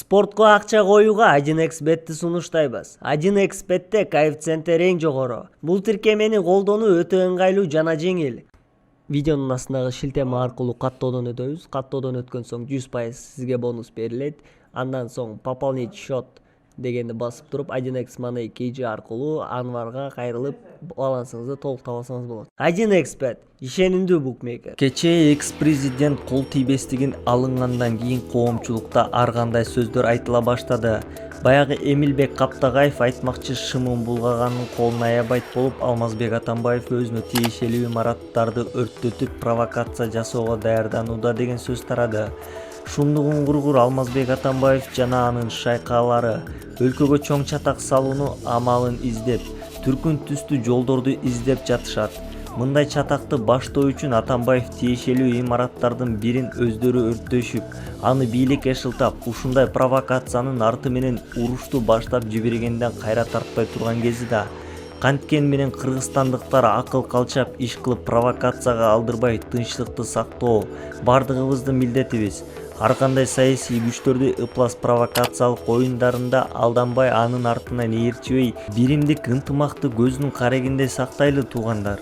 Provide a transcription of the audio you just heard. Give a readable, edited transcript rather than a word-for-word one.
Спортко акча коюуга 1xbetти сунуштайбыз. 1xbetте коэффициенттер эң жогору. Бул тиркемени колдонуу өтө ыңгайлуу жана жеңил. Видеонун астындагы шилтеме аркылуу каттоодон өтөбүз. Каттоодон өткөн соң 100% сизге бонус берилет. Андан соң пополнить счет дегенди басып туруп 1x Money KG аркылуу Анварга кайрылып балансыңызды толуктап алсаңыз болот. 1xbet ишенимдүү букмекер. Кечээ экс-президент кол тийбестигин алынгандан кийин коомчулукта ар кандай сөздөр айтыла баштады. Баягы Эмилбек Каптагаев айтмакчы шымын булгаганын колуна аябайт болуп, Алмазбек Атамбаев өзүнө тиешелүү имараттарды өрттөтүп провокация жасоого даярданууда деген сөз тарады. Шумдугун кургур Алмазбек Атамбаев жана анын шайкалары өлкөгө чоң чатак салууну амалын издеп, түркүн түстүү жолдорду издеп жатышат. Мындай чатакты баштоо үчүн Атамбаев тиешелүү имараттардын бирин өздөрү өрттөшүп, аны бийликке шылтап, ушундай провокациянын арты менен урушту баштап жибергенден кайра тартпай турган кези да. Канткен менен кыргызстандыктар акыл калчап иш кылып провокацияга алдырбай тынчтыкты сактоо бардыгыбыздын милдетибиз. Ар кандай саясий күчтөрдү ыплас провокациялык оюндарында алданбай, анын артынан ээрчибей, биримдик ынтымакты көздүн карегиндей сактайлы туугандар.